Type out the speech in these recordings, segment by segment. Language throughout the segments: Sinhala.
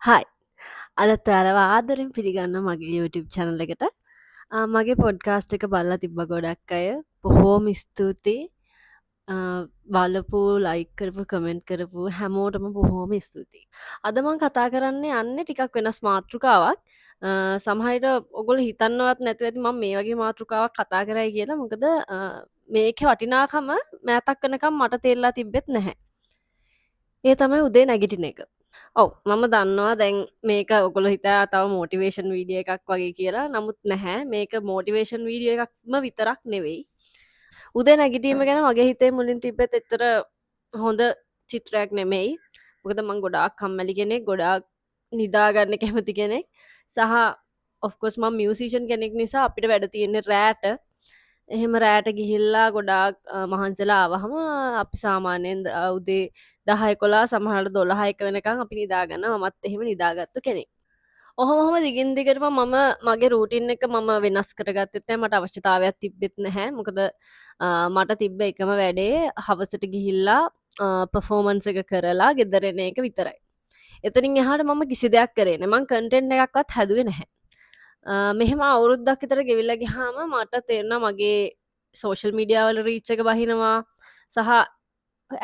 හයි අදත් අරව ආදරෙන් පිළිගන්න මගේ YouTube චැනල එකට මගේ පොඩ්කාස්ට් එක බල්ලා තිබ්බ ගොඩක් අය බොහෝම ස්තුතියි බලපු ලයික් කරපු කමෙන්ට් කරපු හැමෝටම බොහෝම ස්තුතියි අද මං කතා කරන්නේ යන්නේ ටිකක් වෙනස් මාතෘකාවක් සමහරට ඔගොල්ලෝ හිතන්නවත් නැතුව ඇති මම මේ වගේ මාතෘකාවක් කතා කරයි කියලා මොකද මේකේ වටිනාකම මෑතක් වෙනකම් මට තේරලා තිබෙත් නැහැ ඒ තමයි උදේ නැගිටින එක ඔව් මම දන්නවා දැන් මේක ඔගොල්ලෝ හිතා තව මොටිවේෂන් වීඩියෝ එකක් වගේ කියලා. නමුත් නැහැ. මේක මොටිවේෂන් වීඩියෝ එකක්ම විතරක් නෙවෙයි. උදේ නැගිටීම ගැන මගේ හිතේ මුලින් තිබ්බෙත් එච්චර හොඳ චිත්‍රයක් නෙමෙයි. මොකද මම ගොඩාක් කම්මැලි කෙනෙක්, ගොඩාක් නිදාගන්න කැමති කෙනෙක්. සහ of course මම මියුසිෂියන් කෙනෙක් නිසා අපිට වැඩ තියෙන්නේ රැට. එහෙම රෑට ගිහිල්ලා ගොඩාක් මහන්සිලා ආවහම අපි සාමාන්‍යයෙන් උදේ 10 11 සමහරවිට 12 1 වෙනකන් අපි නිදාගන්නවා. මමත් එහෙම නිදාගත්තු කෙනෙක්. ඔහොම දිගින් දිගටම මම මගේ රූටින් එක මම වෙනස් කරගත්තෙත් නැහැ. මට අවශ්‍යතාවයක් තිබ්බෙත් නැහැ. මොකද මට තිබ්බ එකම වැඩේ හවසට ගිහිල්ලා පර්ෆෝමන්ස් එක කරලා ගෙදර එන එක විතරයි. එතනින් එහාට මම කිසි දෙයක් කරේ නැහැ. මම කන්ටෙන්ට් එකක්වත් හැදුවේ නැහැ. මෙහෙම අවුරුද්දක් විතර ගෙවිලා ගියාම මට තේරුණා මගේ සෝෂල් මීඩියා වල රීච් එක බහිනවා සහ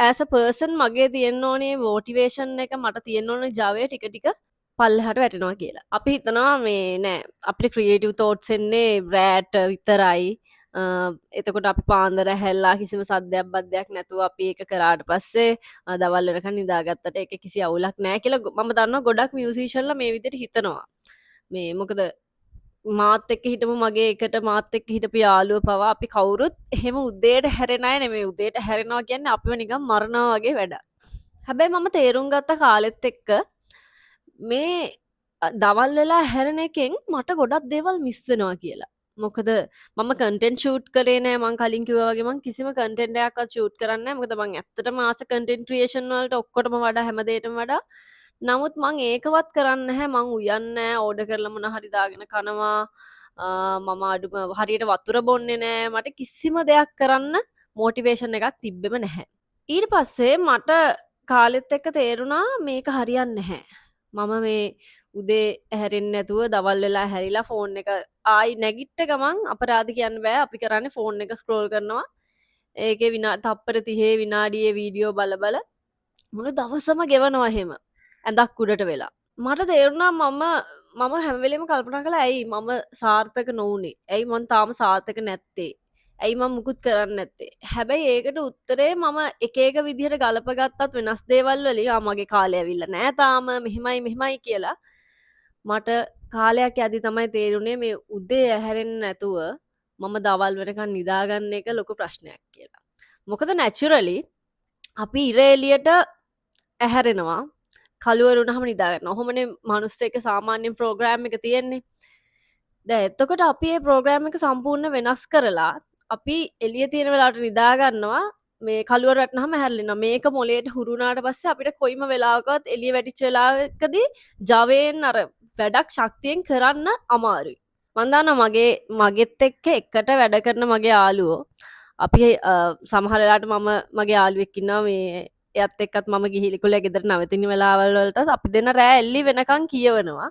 as a person මගේ තියෙන්න ඕනේ මොටිවේෂන් එක මට තියෙන්න ඕනේ ජවය ටික ටික පල්ලෙහාට වැටෙනවා කියලා. අපි හිතනවා මේ නෑ අපිට ක්‍රියේටිව් තෝට්ස් එන්නේ රෑට විතරයි. එතකොට අපි පාන්දර හැල්ලා කිසිම සද්දයක් බද්දයක් නැතුව අපි ඒක කරාට පස්සේ දවල් වෙනකන් නිදාගත්තට ඒක කිසි අවුලක් නෑ කියලා මම දන්නවා ගොඩක් මියුසිෂියන්ලා මේ විදිහට හිතනවා. මේ මොකද මාත් එක්ක හිටපු මගේ එකට මාත් එක්ක හිටපු යාළුවෝ පවා අපි කවුරුත් එහෙම උදේට හැරෙන අය නෙමෙයි. උදේට හැරෙනවා කියන්නේ අපිව නිකන් මරනවා වගේ වැඩක්. හැබැයි මම තේරුම් ගත්ත කාලෙත් එක්ක මේ දවල් වෙලා හැරෙන එකෙන් මට ගොඩක් දේවල් මිස් වෙනවා කියලා. මොකද මම කන්ටෙන්ට් ෂූට් කරේ නෑ. මං කලින් කිව්වා වගේ මං කිසිම කන්ටෙන්ට් එකක්වත් ෂූට් කරන්නේ නෑ. මොකද මං ඇත්තටම ආස කන්ටෙන්ට් ක්‍රියේෂන් වලට ඔක්කොටම වඩා හැම දෙයකටම වඩා. නමුත් මං ඒකවත් කරන්නේ නැහැ. මං උයන්නේ නැහැ. ඕඩර් කරලා මොන හරි දාගෙන කනවා. මම අඩුම හරියට වතුර බොන්නේ නැහැ. මට කිසිම දෙයක් කරන්න මොටිවේෂන් එකක් තිබ්බෙම නැහැ. ඊට පස්සේ මට කාලෙත් එක්ක තේරුණා මේක හරියන්නේ නැහැ. මම මේ උදේ හැරෙන්නේ නැතුව දවල් වෙලා හැරිලා ෆෝන් එක ආයි නැගිට්ට ගමන් අපරාධ කියන්න බෑ. අපි කරන්නේ ෆෝන් එක ස්ක්‍රෝල් කරනවා. ඒකේ තප්පර 30 විනාඩියේ වීඩියෝ බල බල මුළු දවසම ගෙවනවා එහෙම. ඇඳක් උඩට වෙලා. මට තේරුණා මම හැම වෙලෙම කල්පනා කළා ඇයි මම සාර්ථක නොවුනේ? ඇයි මං තාම සාර්ථක නැත්තේ? ඇයි මම මුකුත් කරන්නේ නැත්තේ? හැබැයි ඒකට උත්තරේ මම එක එක විදිහට ගලපගත්තත් වෙනස් දේවල් වලින් මගේ කාලය ඇවිල්ලා නෑ තාම මෙහෙමයි කියලා. මට කාලයක් යද්දි තමයි තේරුනේ මේ උදේ ඇහැරෙන්නේ නැතුව මම දවල් වෙනකන් නිදාගන්න එක ලොකු ප්‍රශ්නයක් කියලා. මොකද නැචරලි අපි ඉර එළියට ඇහැරෙනවා. කළුවර වුණාම නිදාගන්න. ඔහොමනේ මිනිස්සෙක් සාමාන්‍යයෙන් ප්‍රෝග්‍රෑම් එක තියෙන්නේ. දැන් එතකොට අපි මේ ප්‍රෝග්‍රෑම් එක සම්පූර්ණ වෙනස් කරලා අපි එළිය තියෙන වෙලාවට නිදා ගන්නවා. මේ කළුවර වටනහම හැරෙනවා. මේක මොලේට හුරු වුණාට පස්සේ අපිට කොයිම වෙලාවකවත් එළිය වැටිච්ච වෙලාවකදී ජවයෙන් අර වැඩක් ශක්තියෙන් කරන්න අමාරුයි. මම දන්නවා මගෙත් එක්ක එකට වැඩ කරන මගේ යාළුවෝ අපි සමහර වෙලාවට මම මගේ යාළුවෙක් ඉන්නවා මේ එයත් එක්කත් මම ගිහිලිකුල ගෙදර නවතින වෙලාවල් වලට අපි දෙන රෑ එල්ලි වෙනකන් කියවනවා.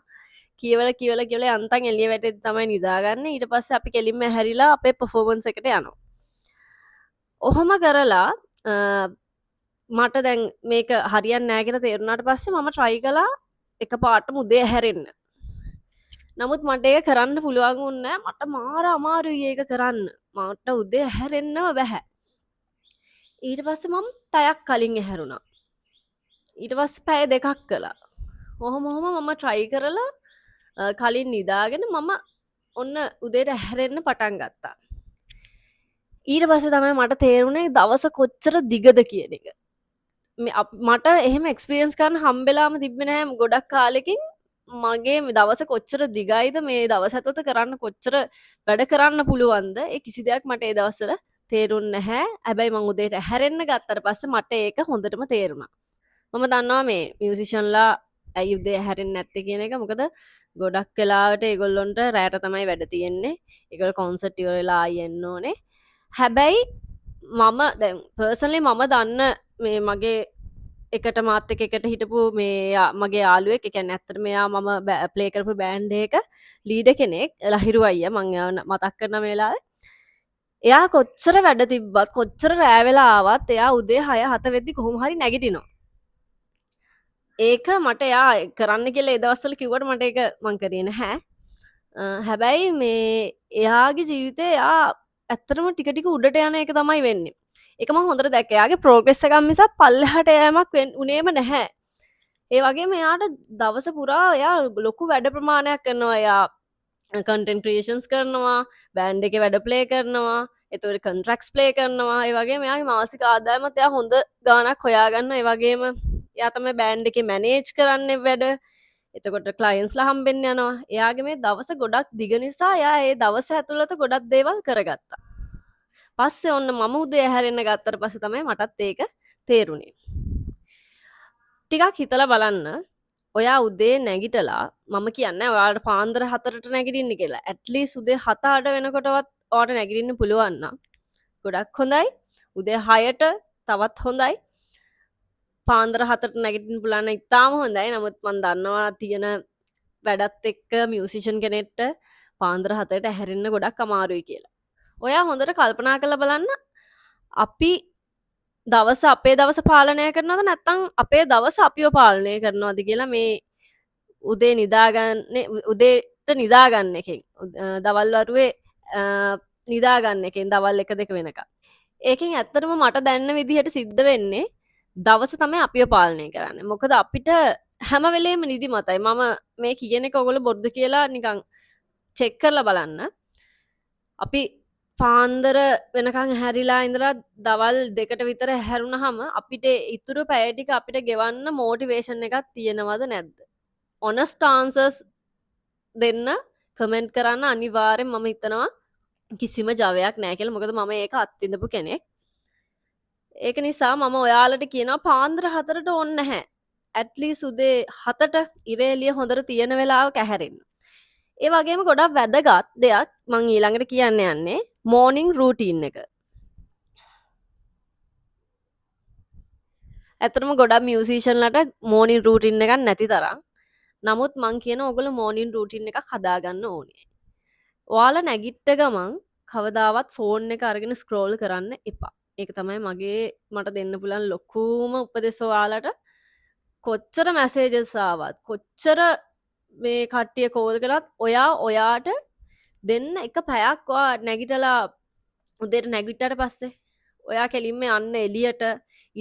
කියවලා යන්තම් එළිය වැටෙද්දි තමයි නිදාගන්නේ. ඊට පස්සේ අපි කෙලින්ම හැරිලා අපේ පර්ෆෝමන්ස් එකට යනවා. ඔහොම කරලා මට දැන් මේක හරියන්නේ නැහැ කියලා තේරුණාට පස්සේ මම try කළා එකපාරටම උදේ හැරෙන්න. නමුත් මට ඒක කරන්න පුළුවන් වුණේ නැහැ. මට මාර අමාරුයි ඒක කරන්න. මට උදේ හැරෙන්නම බැහැ. ඊට පස්සේ මම පැයක් කලින් ඇහැරුණා. ඊට පස්සේ පැය දෙකක් කළා. ඔහොම මම try කරලා කලින් නිදාගෙන මම ඔන්න උදේට හැරෙන්න පටන් ගත්තා. ඊට පස්සේ තමයි මට තේරුණේ දවස කොච්චර දිගද කියන එක. මට එහෙම එක්ස්පීරියන්ස් කරන්න හම්බෙලාම තිබ්බේ නැහැ ගොඩක් කාලෙකින්. මගේ දවස කොච්චර දිගයිද මේ දවස් ඇතුළත කරන්න කොච්චර වැඩ කරන්න පුළුවන්ද ඒ කිසි දෙයක් මට ඒ දවස්වල තේරුන්නේ නැහැ. හැබැයි මම උදේට හැරෙන්න ගත්තට පස්සේ මට ඒක හොඳටම තේරුණා. මම දන්නවා මේ මියුසිෂියන්ලා ඇයි උදේ හැරෙන්නේ නැත්තේ කියන එක. මොකද ගොඩක් වෙලාවට ඒගොල්ලොන්ට රැට තමයි වැඩ තියෙන්නේ. ඒගොල්ලෝ කොන්සර්ට් ඉවර වෙලා ආයෙ එන්න ඕනේ. හැබැයි මම දැන් පර්සනලි මම දන්න මේ මගේ එකට මාත් එකට හිටපු මේ මගේ යාළුවෙක්, ඒ කියන්නේ ඇත්තට මෙයා මම ප්ලේ කරපු බෑන්ඩ් එක ලීඩර් කෙනෙක්, ලහිරු අයියා, මම මතක් කරන මේ වෙලාවේ. එයා කොච්චර වැඩ තිබ්බත් කොච්චර රෑ වෙලා ආවත් එයා උදේ 6-7 වෙද්දි කොහොම හරි නැගිටිනවා. ඒක මට එයා කරන්න කියලා ඒ දවස්වල කිව්වට මට ඒක මං කරේ නැහැ. හැබැයි මේ එයාගේ ජීවිතේ එයා ඇත්තටම ටික ටික උඩට යන එක තමයි වෙන්නේ. ඒක මම හොඳට දැක්කා. එයාගේ ප්‍රෝග්‍රස් එකක් මිසක් පල්ලෙහාට යෑමක් උනේම නැහැ. ඒ වගේම එයාට දවස පුරා එයා ලොකු වැඩ ප්‍රමාණයක් කරනවා. එයා කන්ටෙන්ට් ක්‍රියේෂන්ස් කරනවා, බෑන්ඩ් එකේ වැඩ ප්ලේ කරනවා, එතකොට කොන්ට්‍රැක්ට්ස් ප්ලේ කරනවා. ඒ වගේම එයාගේ මාසික ආදායමත් එයා හොඳ ගාණක් හොයාගන්නවා. ඒ වගේම එයා තමයි බෑන්ඩ් එකේ මැනේජ් කරන්නේ වැඩ. එතකොට ක්ලයින්ස්ලා හම්බෙන්න යනවා. එයාගේ මේ දවස ගොඩක් දිග නිසා එයා ඒ දවස ඇතුළත ගොඩක් දේවල් කරගත්තා. පස්සේ ඔන්න මම උදේ හැරෙන්න ගත්තට පස්සේ තමයි මටත් ඒක තේරුණේ. ටිකක් හිතලා බලන්න. ඔයා උදේ නැගිටලා, මම කියන්නේ ඔයාලට පාන්දර 4ට නැගිටින්න කියලා. ඇට්ලීස්ට් උදේ 7-8 වෙනකොටවත් ඔයාලට නැගිටින්න පුළුවන් නම් ගොඩක් හොඳයි. උදේ 6ට තවත් හොඳයි. පාන්දර 4ට නැගිටින්න පුළුවන් නම් ඉතාම හොඳයි. නමුත් මම දන්නවා තියෙන වැඩත් එක්ක මියුසිෂියන් කෙනෙක්ට පාන්දර 7ට හැරෙන්න ගොඩක් අමාරුයි කියලා. ඔයා හොඳට කල්පනා කරලා බලන්න, අපි දවස අපේ දවස පාලනය කරනවද නැත්නම් අපේ දවස අපිව පාලනය කරනවද කියලා මේ උදේ උදේට නිදාගන්න එකෙන්, දවල් වරුවේ නිදාගන්න එකෙන් දවල් 1-2 වෙනකම්. ඒකෙන් ඇත්තටම මට දැනන විදිහට සිද්ධ වෙන්නේ දවස තමයි අපිව පාලනය කරන්නේ. මොකද අපිට හැම වෙලේම නිදිමතයි. මම මේ කියන එක ඔයගොල්ලෝ බොරුද කියලා නිකන් චෙක් කරලා බලන්න. අපි පාන්දර වෙනකං හැරිලා ඉඳලා දවල් 2ට විතර හැරුණාම අපිට ඉතුරු පැය ටික අපිට ගෙවන්න මොටිවේෂන් එකක් තියෙනවද නැද්ද? honest answers දෙන්න කමෙන්ට් කරන්න අනිවාර්යෙන්. මම හිතනවා කිසිම ජවයක් නැහැ කියලා. මොකද මම ඒක අත්විඳපු කෙනෙක්. ඒක නිසා මම ඔයාලට කියනවා පාන්දර 4ට ඕනේ නැහැ. ඇට්ලීස්ට් උදේ 7ට ඉරේලිය හොඳට තියෙන වෙලාවක ඇහැරෙන්න. ඒ වගේම ගොඩක් වැදගත් දෙයක් මං ඊළඟට කියන්න යන්නේ මෝර්නිං රූටීන් එක. ඇත්තටම ගොඩක් මියුසිෂියන්ලට මෝර්නිං රූටීන් එකක් නැති තරම්. නමුත් මං කියන ඔයගොල්ලෝ මෝර්නිං රූටීන් එකක් හදාගන්න ඕනේ. ඔයාලා නැගිට්ට ගමන් කවදාවත් ෆෝන් එක අරගෙන ස්ක්‍රෝල් කරන්න එපා. ඒක තමයි මට දෙන්න පුළුවන් ලොකුම උපදෙස් ඔයාලට. කොච්චර මැසේජස් ආවත්, කොච්චර මේ කට්ටිය කෝල් කරත් ඔයාට දෙන්න එක පැයක් නැගිටලා උදේට නැගිට්ටට පස්සේ ඔයා කෙලින්ම යන්න එළියට,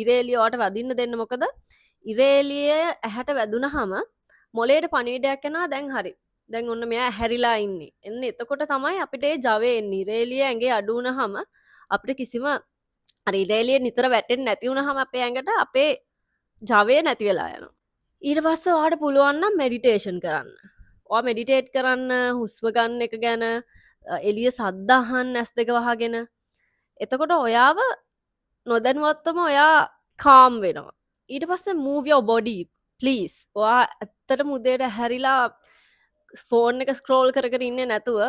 ඉරේලිය ඔයාට වදින්න දෙන්න. මොකද ඉරේලිය ඇහැට වැදුනහම මොලේට පණිවිඩයක් යනවා, දැන් හරි, දැන් ඔන්න මෙයා ඇහැරිලා ඉන්නේ. එන්න එතකොට තමයි අපිට ඒ ජවය එන්නේ. ඉරේලිය ඇඟේ අඩු වුනහම අපිට කිසිම ඉරේලිය නිතර වැටෙන්නේ නැති වුනහම අපේ ඇඟට අපේ ජවය නැති වෙලා යනවා. ඊට පස්සේ ඔයාට පුළුවන් නම් මෙඩිටේෂන් කරන්න. ඔයා මෙඩිටේට් කරන්න, හුස්ම ගන්න එක ගැන, එළිය සද්ද අහන්න ඇස් දෙක වහගෙන. එතකොට ඔයාව නොදැනුවත්වම ඔයා කාම් වෙනවා. ඊට පස්සේ move your body please. ඔයා ඇත්තටම උදේට හැරිලා ෆෝන් එක ස්ක්‍රෝල් කර කර ඉන්නේ නැතුව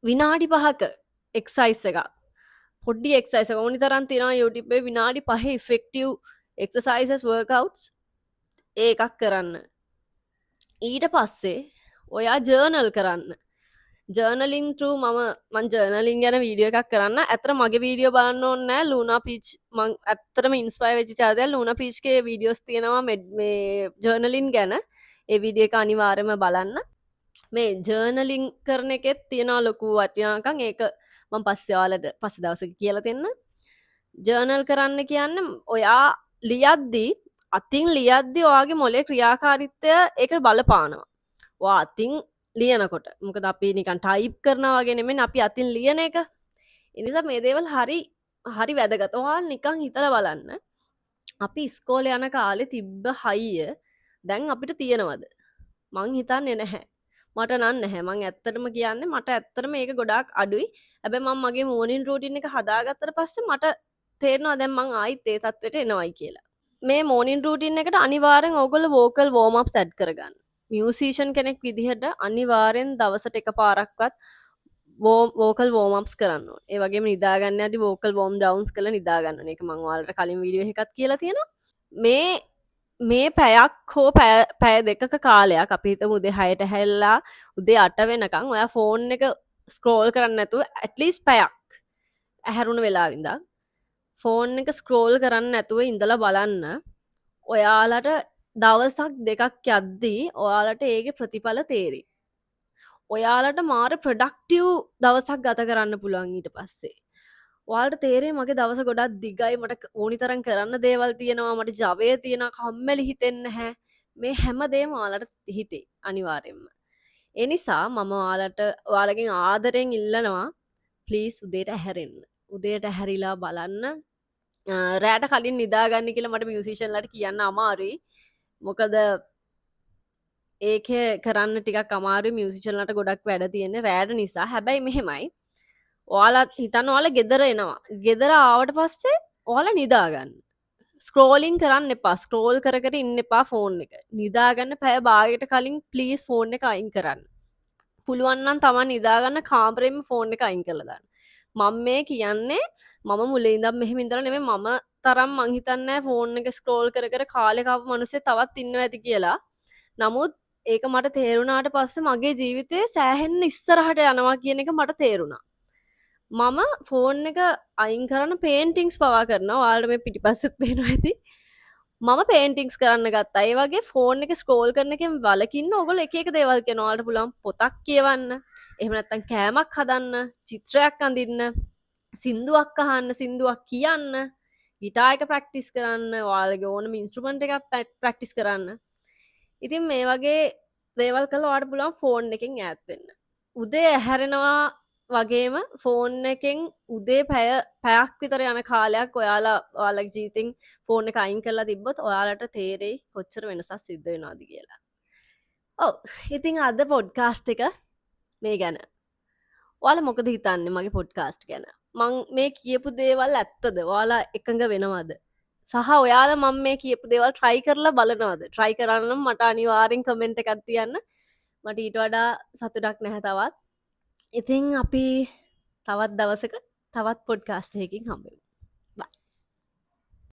විනාඩි 5ක එක්සර්සයිස් එකක්, පොඩි එක්සර්සයිස් එකක් ඕනි තරම් තියෙනවා YouTube එකේ. විනාඩි 5 effective exercises workouts ඒකක් කරන්න. ඊට පස්සේ ඔයා ජර්නල් කරන්න. ජර්නලින් through මම ජර්නලින් ගැන වීඩියෝ එකක් කරන්න. ඇත්තට මගේ වීඩියෝ බලන්න ඕනේ නැහැ. ලූනා පීච් මම ඇත්තටම ඉන්ස්පයර් වෙච්ච චාදයක්. ලූනා පීච්ගේ වීඩියෝස් තියෙනවා මේ ජර්නලින් ගැන. ඒ වීඩියෝ එක අනිවාර්යයෙන්ම බලන්න. මේ ජර්නලින් කරන එකෙත් තියෙනවා ලොකු වටිනාකම්. ඒක මම පස්සේ ඔයාලට පස්සේ දවසක කියලා දෙන්න. ජර්නල් කරන්න කියන්නේ ඔයා ලියද්දී, අතින් ලියද්දී ඔයාගේ මොලේ ක්‍රියාකාරීත්වය ඒකට බලපානවා. ඔයා අතින් ලියනකොට, මොකද අපි නිකන් ටයිප් කරනවා වගේ නෙමෙයි, අපි අතින් ලියන එක. ඒ නිසා මේ දේවල් හරි වැදගත්. ඔයා නිකන් හිතලා බලන්න, අපි ඉස්කෝලේ යන කාලේ තිබ්බ හයිය දැන් අපිට තියෙනවද? මං හිතන්නේ නැහැ. මට නම් නැහැ. මං ඇත්තටම කියන්නේ මට ඇත්තටම මේක ගොඩාක් අඩුයි. හැබැයි මම මගේ මෝර්නින් රූටින් එක හදාගත්තට පස්සේ මට තේරෙනවා දැන් මං ආයිත් ඒ තත්ත්වෙට එනවයි කියලා. මේ මෝර්නින් රූටින් එකට අනිවාර්යෙන් ඕගොල්ලෝ වෝකල් වෝම් අප්ස් ඇඩ් කරගන්න. මියුසිෂියන් කෙනෙක් විදිහට අනිවාර්යෙන් දවසට එකපාරක්වත් වෝකල් වෝම් අප්ස් කරන්න ඕනේ. ඒ වගේම නිදා ගන්න යද්දි වෝකල් වෝම් ඩවුන්ස් කරලා නිදා ගන්න ඕනේ. ඒක මම ඔයාලට කලින් වීඩියෝ එකකත් කියලා තියෙනවා. මේ පැයක් හෝ පැය දෙකක කාලයක් අපි හිතමු උදේ 6ට හැල්ලා උදේ 8 වෙනකන් ඔයා ෆෝන් එක ස්ක්‍රෝල් කරන්න නැතුව ඇට්ලිස්ට් පැයක් ඇහැරුණ වෙලාව ඉඳන් ෆෝන් එක ස්ක්‍රෝල් කරන්න නැතුව ඉඳලා බලන්න ඔයාලට දවසක් දෙකක් යද්දී ඔයාලට ඒකේ ප්‍රතිඵල තේරෙයි. ඔයාලට මාර ප්‍රොඩක්ටිව් දවසක් ගත කරන්න පුළුවන් ඊට පස්සේ. ඔයාලට තේරෙයි මගේ දවස ගොඩක් දිගයි මට ඕනි තරම් කරන්න දේවල් තියෙනවා මට ජවය තියෙනවා කම්මැලි හිතෙන්නේ නැහැ. මේ හැම දෙයක්ම ඔයාලට හිතේ අනිවාර්යෙන්ම. ඒ නිසා මම ඔයාලගෙන් ආදරෙන් ඉල්ලනවා ප්ලීස් උදේට ඇහැරෙන්න. උදේට ඇහැරිලා බලන්න. රෑට කලින් නිදාගන්න කියලා මට මියුසිෂියන්ලාට කියන්න අමාරුයි. මොකද ඒක කරන්න ටිකක් අමාරුයි මියුසිෂියන්ලාට ගොඩක් වැඩ තියෙන්නේ රෑට නිසා. හැබැයි මෙහෙමයි. ඔයාලා හිතන්න ඔයාලා ගෙදර එනවා. ගෙදර ආවට පස්සේ ඔයාලා නිදාගන්න. ස්ක්‍රෝලින් කරන්න එපා. ස්ක්‍රෝල් කර කර ඉන්න එපා ෆෝන් එක. නිදාගන්න පැය භාගයකට කලින් ප්ලීස් ෆෝන් එක අයින් කරන්න. පුළුවන් නම් තමන් නිදාගන්න කාමරෙම ෆෝන් එක අයින් කරලා දාන්න. මම මේ කියන්නේ මම මුලින් ඉඳන් මෙහෙම ඉඳලා නෙමෙයි මම තරම් මං හිතන්නේ ෆෝන් එක ස්ක්‍රෝල් කර කර කාලේ කපපු මිනිස්සු තවත් ඉන්නවා ඇති කියලා. නමුත් ඒක මට තේරුණාට පස්සේ මගේ ජීවිතේ සෑහෙන්න ඉස්සරහට යනවා කියන එක මට තේරුණා. මම ෆෝන් එක අයින් කරන පේන්ටිංස් පවා කරනවා. ඔයාලට මේ පිටිපස්සෙත් පේනවා ඇති. මම පේන්ටිංස් කරන්න ගත්තා. ඒ වගේ ෆෝන් එක ස්ක්‍රෝල් කරන එකෙන් වලකින්න ඕගොල්ලෝ එක එක දේවල් කරනවා. ඔයාලට පුළුවන් පොතක් කියවන්න. එහෙම නැත්නම් කෑමක් හදන්න, චිත්‍රයක් අඳින්න, සින්දුවක් අහන්න, සින්දුවක් කියන්න, ගිටාර් එක ප්‍රැක්ටිස් කරන්න, ඔයාලගේ ඕනම ඉන්ස්ට්‍රුමන්ට් එකක් ප්‍රැක්ටිස් කරන්න. ඉතින් මේ වගේ දේවල් කළා ඔයාලට පුළුවන් ෆෝන් එකෙන් ඈත් වෙන්න. උදේ ඇහැරෙනවා වගේම ෆෝන් එකෙන් උදේ පැයක් විතර යන කාලයක් ඔයාලගේ ජීවිතෙන් ෆෝන් එක අයින් කරලා තිබ්බොත් ඔයාලට තේරෙයි කොච්චර වෙනසක් සිද්ධ වෙනවද කියලා. ඔව් ඉතින් අද පොඩ්කාස්ට් එක මේ ගැන. ඔයාලා මොකද හිතන්නේ මගේ පොඩ්කාස්ට් ගැන? මං මේ කියපු දේවල් ඇත්තද? ඔයාලා එකඟ වෙනවද? සහ ඔයාලා මම මේ කියපු දේවල් try කරලා බලනවද? try කරන්න නම් මට අනිවාර්යෙන් comment එකක් තියන්න. මට ඊට වඩා සතුටක් නැහැ තවත්. ඉතින් අපි තවත් දවසක තවත් පොඩ්කාස්ට් එකකින් හම්බෙමු.